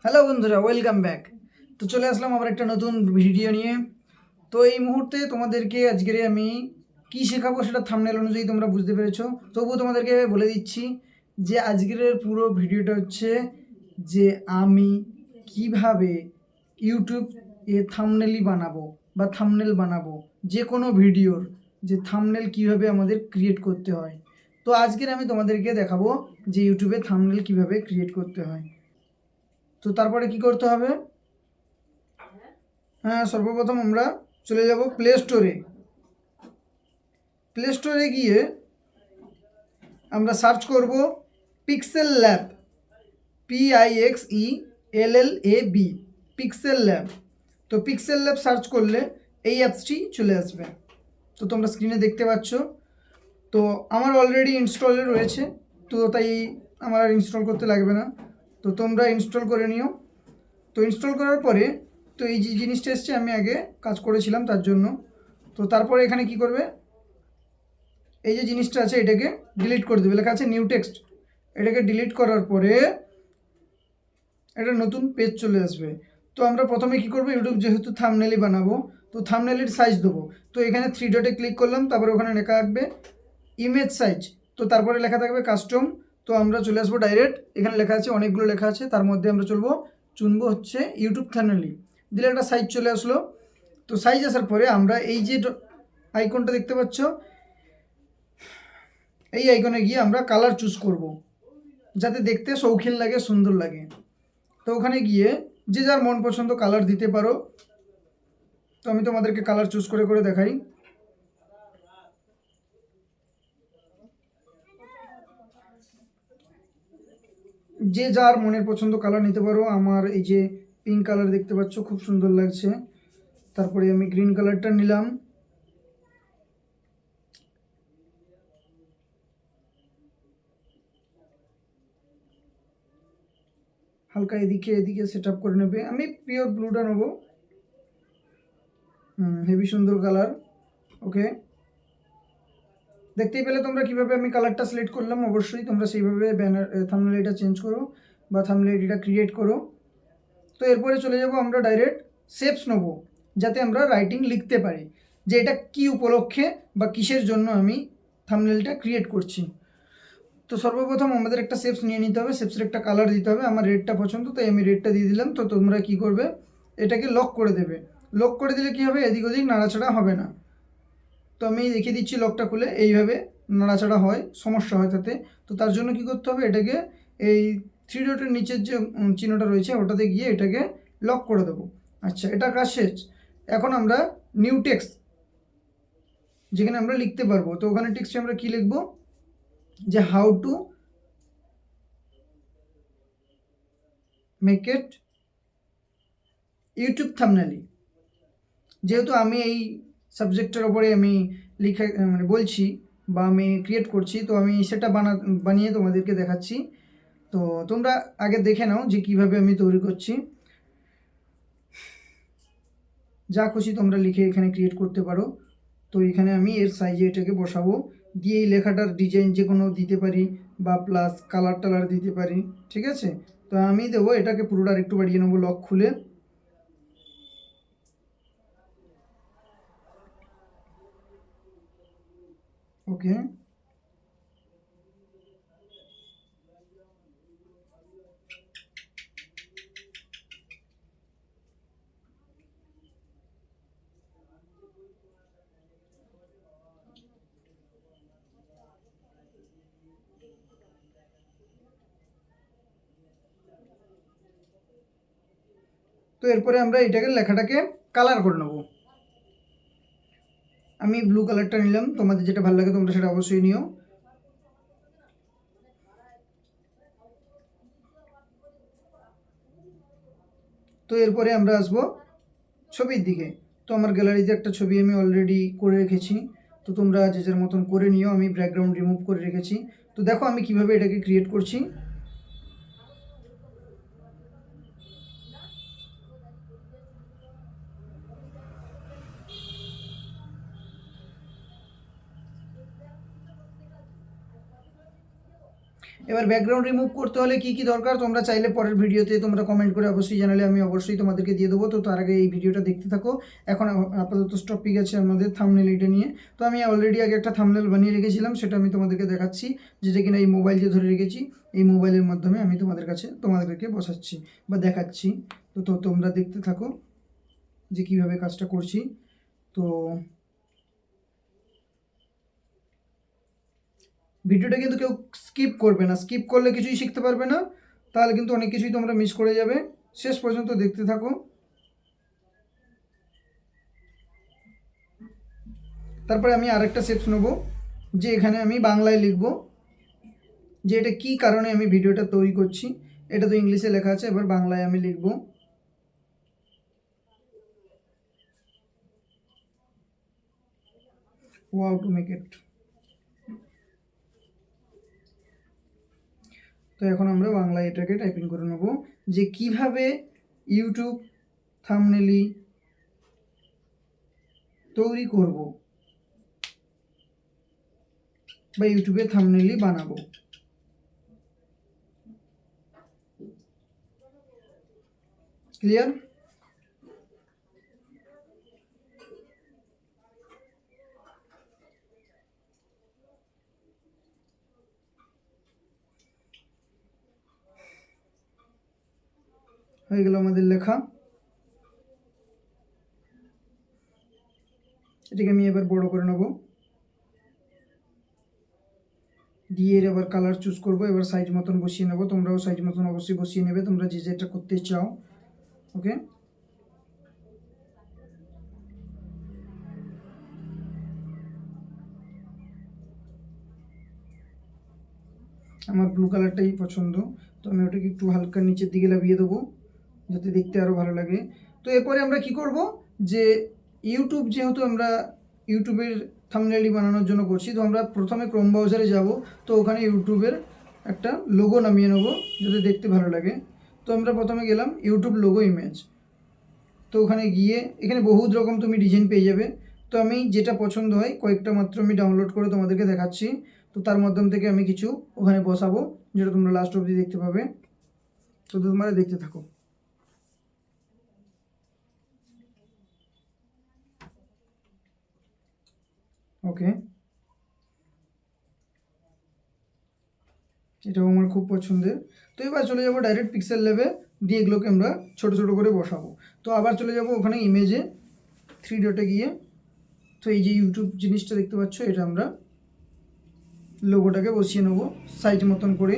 Hello বন্ধুরা, welcome back. তো চলে আসলাম আবার একটা নতুন ভিডিও নিয়ে। তো এই মুহূর্তে তোমাদেরকে আজকের আমি কি শেখাবো সেটা থাম্বনেল অনুযায়ী তোমরা বুঝতে পেরেছো। তবুও তোমাদেরকে বলে দিচ্ছি যে আজকের পুরো ভিডিওটা হচ্ছে যে আমি কিভাবে ইউটিউব থাম্বনেলই বানাবো বা থাম্বনেল বানাবো, যে কোনো ভিডিওর যে থাম্বনেল কিভাবে আমাদের ক্রিয়েট করতে হয়। তো আজকের আমি তোমাদেরকে দেখাবো যে ইউটিউবে থাম্বনেল কিভাবে ক্রিয়েট করতে হয়। তো তারপরে কি করতে হবে? হ্যাঁ, সর্বপ্রথম আমরা চলে যাব প্লে স্টোরে। প্লে স্টোরে গিয়ে আমরা সার্চ করব pixel lab, PIXELLAB, pixel lab. তো পিক্সেল ল্যাব সার্চ করলে এই অ্যাপসটি চলে আসবে। তো তোমরা স্ক্রিনে দেখতে পাচ্ছ। তো আমার অলরেডি ইনস্টলে রয়েছে, তো তাই আমার আর ইনস্টল করতে লাগবে না। তো তোমরা ইনস্টল করে নিও। তো ইনস্টল করার পরে তো এই যে জিনিসটা এসছে, আমি আগে কাজ করেছিলাম তার জন্য। তো তারপরে এখানে কি করবে, এই যে জিনিসটা আছে এটাকে ডিলিট করে দেবে, লেখা আছে নিউ টেক্সট। এটাকে ডিলিট করার পরে একটা নতুন পেজ চলে আসবে। তো আমরা প্রথমে কি করব, ইউটিউব যেহেতু থাম্বনেলই বানাবো, তো থাম্বনেলের সাইজ দেবো। তো এখানে থ্রি ডটে ক্লিক করলাম, তারপরে ওখানে লেখা থাকবে ইমেজ সাইজ। তো তারপরে লেখা থাকবে কাস্টম। তো আমরা চলে আসবো ডাইরেক্ট, এখানে লেখা আছে অনেকগুলো লেখা আছে, তার মধ্যে আমরা চুনবো হচ্ছে ইউটিউব থাম্বনেলই। দিলে একটা সাইজ চলে আসলো। তো সাইজ আসার পরে আমরা এই যে আইকনটা দেখতে পাচ্ছ, এই আইকনে গিয়ে আমরা কালার চুজ করব, যাতে দেখতে শৌখিন লাগে, সুন্দর লাগে। তো ওখানে গিয়ে যে যার মন পছন্দ কালার দিতে পারো। তো আমি তোমাদেরকে কালার চুজ করে করে দেখাই। যে যার মনের পছন্দ কালার নিতে পারো। আমার এই যে পিঙ্ক কালার দেখতে পাচ্ছ, খুব সুন্দর লাগছে। তারপরে আমি গ্রিন কালারটা নিলাম। হালকা এদিকে এদিকে সেট আপ করে নেবে। আমি পিওর ব্লুটা নেবো। হেভি সুন্দর কালার। ওকে, দেখতেই পেলে তোমরা কিভাবে আমি কালারটা সিলেক্ট করলাম। অবশ্যই তোমরা সেইভাবে ব্যানার থাম্বনেল এটা চেঞ্জ করো বা থাম্বনেল এটা ক্রিয়েট করো। তো এরপরে চলে যাব আমরা ডাইরেক্ট শেপস নেব, যাতে আমরা রাইটিং লিখতে পারি যে এটা কি উপলক্ষে বা কিসের জন্য আমি থাম্বনেলটা ক্রিয়েট করছি। তো সর্বপ্রথম আমাদের একটা শেপস নিয়ে নিতে হবে, শেপসের একটা কালার দিতে হবে। আমার রেডটা পছন্দ, তাই আমি রেডটা দিয়ে দিলাম। তো তোমরা কি করবে, এটাকে লক করে দেবে। লক করে দিলে কি হবে, এদিক ওদিক নাড়াচাড়া হবে না। তো আমি দেখিয়ে দিচ্ছি, লকটা খুলে এইভাবে নাড়াচাড়া হয়, সমস্যা হয় তাতে। তো তার জন্য কি করতে হবে, এটাকে এই থ্রি ডটের নিচের যে চিহ্নটা রয়েছে ওটাতে গিয়ে এটাকে লক করে দেবো। আচ্ছা, এটা কাজ শেষ। এখন আমরা নিউ টেক্সট, যেখানে আমরা লিখতে পারবো, তো ওখানে টেক্সটে আমরা কি লিখবো, যে how to make it YouTube thumbnail. যেহেতু আমি এই সাবজেক্টের ওপরে আমি লিখে মানে বলছি বা আমি ক্রিয়েট করছি, তো আমি সেটা বানিয়ে তোমাদেরকে দেখাচ্ছি। তো তোমরা আগে দেখে নাও যে কিভাবে আমি তৈরি করছি। যা খুশি তোমরা লিখে এখানে ক্রিয়েট করতে পারো। তো এখানে আমি এর সাইজে এটাকে বসাবো, দিয়ে এই লেখাটার ডিজাইন যে কোনো দিতে পারি বা প্লাস কালার টালার দিতে পারি। ঠিক আছে, তো আমি দেবো এটাকে পুরোটা একটু বাড়িয়ে নেবো লক খুলে। ওকে, তো এরপরে আমরা এটাকে লেখাটাকে কালার করে নেবো। আমি ব্লু কালারটা নিলাম, তোমাদের যেটা ভালো লাগে তোমরা সেটা অবশ্যই নিও। তো এরপরে আমরা আসবো ছবির দিকে। তো আমার গ্যালারিতে একটা ছবি আমি অলরেডি করে রেখেছি। তো তোমরা যে যার মতন করে নিও। আমি ব্যাকগ্রাউন্ড রিমুভ করে রেখেছি। তো দেখো আমি কিভাবে এটাকে ক্রিয়েট করছি। এবার ব্যাকগ্রাউন্ড রিমুভ করতে হলে কি কি দরকার তোমরা চাইলে পরের ভিডিওতে তোমরা কমেন্ট করে অবশ্যই জানালে আমি অবশ্যই তোমাদেরকে দিয়ে দেবো। তো তার আগে এই ভিডিওটা দেখতে থাকো। এখন আপাতত টপিক আছে আমাদের থাম্বনেল এটা নিয়ে। তো আমি অলরেডি আগে একটা থাম্বনেল বানিয়ে রেখেছিলাম, সেটা আমি তোমাদেরকে দেখাচ্ছি, যেটা কিনা এই মোবাইল দিয়ে ধরে রেখেছি। এই মোবাইলের মাধ্যমে আমি তোমাদেরকে বসাচ্ছি বা দেখাচ্ছি। তো তোমরা দেখতে থাকো যে কীভাবে কাজটা করছি। তো ভিডিওটা কিন্তু কেউ স্কিপ করবে না, স্কিপ করলে কিছুই শিখতে পারবে না, তাহলে কিন্তু অনেক কিছুই তোমরা মিস করে যাবে। শেষ পর্যন্ত দেখতে থাকো। তারপরে আমি আরেকটা স্টেপস নেব, যে এখানে আমি বাংলায় লিখব যে এটা কী কারণে আমি ভিডিওটা তৈরি করছি। এটা তো ইংলিশে লেখা আছে, এবার বাংলায় আমি লিখব হাউ টু মেক ইট। তো এখন আমরা বাংলায় এটাকে টাইপিং করে নেব যে কিভাবে ইউটিউব থাম্বনেলি তৈরি করব বা ইউটিউবে থাম্বনেলি বানাবো। ক্লিয়ার? হয়ে গেল আমাদের লেখা। এটাকে আমি এবার বড় করে নেব, দিয়ে এবার কালার চুজ করব। এবার সাইজ মতন বসিয়ে নেব, তোমরাও সাইজ মতন অবশ্যই বসিয়ে নেবে, তোমরা যে যেটা করতে চাও। ওকে, আমার ব্লু কালারটাই পছন্দ, তো আমি ওটাকে একটু হালকা নিচের দিকে লাভিয়ে দেবো যাতে দেখতে আরও ভালো লাগে। তো এরপরে আমরা কি করব, যে ইউটিউব যেহেতু আমরা ইউটিউবের থাম্বনেল বানানোর জন্য করছি, তো আমরা প্রথমে ক্রোম ব্রাউজারে যাব। তো ওখানে ইউটিউবের একটা লোগো নামিয়ে নেব যাতে দেখতে ভালো লাগে। তো আমরা প্রথমে গেলাম ইউটিউব লোগো ইমেজ। তো ওখানে গিয়ে এখানে বহুত রকম তুমি ডিজাইন পেয়ে যাবে। তো আমি যেটা পছন্দ হয় কয়েকটা মাত্র আমি ডাউনলোড করে তোমাদেরকে দেখাচ্ছি। তো তার মাধ্যম থেকে আমি কিছু ওখানে বসাবো, যেটা তোমরা লাস্ট অবধি দেখতে পাবে। তো তোমরা দেখতে থাকো। ওকে, এটাও আমার খুব পছন্দের। তো এবার চলে যাব ডাইরেক্ট পিক্সেল লেভে, দিয়ে এগুলোকে আমরা ছোটো ছোটো করে বসাবো। তো আবার চলে যাব ওখানে ইমেজে 3 ডটে গিয়ে। তো এই যে ইউটিউব জিনিসটা দেখতে পাচ্ছ, এটা আমরা লোগোটাকে বসিয়ে নেবো সাইজ মতন করে।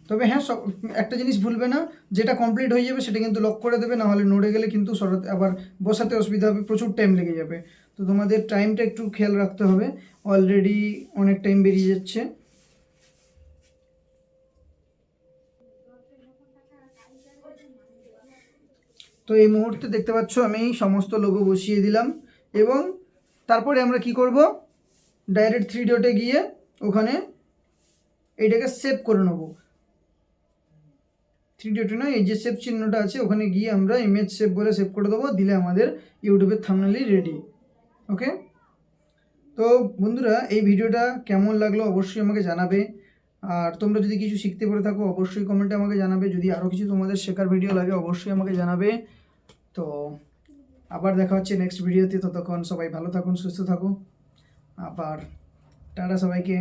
তবে হ্যাঁ, একটা জিনিস ভুলবে না, যেটা কমপ্লিট হয়ে যাবে সেটা কিন্তু লক করে দেবে, নাহলে নড়ে গেলে কিন্তু সরাতে আবার বসাতে অসুবিধা হবে, প্রচুর টাইম লেগে যাবে। তো তোমাদের টাইমটা একটু খেয়াল রাখতে হবে, অলরেডি অনেক টাইম বেরিয়ে যাচ্ছে। তো এই মুহূর্তে দেখতে পাচ্ছ আমি সমস্ত লোগো বসিয়ে দিলাম, এবং তারপরে আমরা কি করব, ডাইরেক্ট 3 ডটে গিয়ে ওখানে এইটাকে সেভ করে নেব। 3 ডটে না, এই যে সেভ চিহ্নটা আছে ওখানে গিয়ে আমরা ইমেজ সেভ বলে সেভ করে দেবো, দিলে আমাদের ইউটিউবের থাম্বনেল রেডি। ওকে, তো বন্ধুরা এই ভিডিওটা কেমন লাগলো অবশ্যই আমাকে জানাবে। আর তোমরা যদি কিছু শিখতে পেরে থাকো অবশ্যই কমেন্টে আমাকে জানাবে। যদি আরও কিছু তোমাদের শেখার ভিডিও লাগে অবশ্যই আমাকে জানাবে। তো আবার দেখা হচ্ছে নেক্সট ভিডিওতে। ততক্ষণ সবাই ভালো থাকুন, সুস্থ থাকুন। আবার টাটা সবাইকে।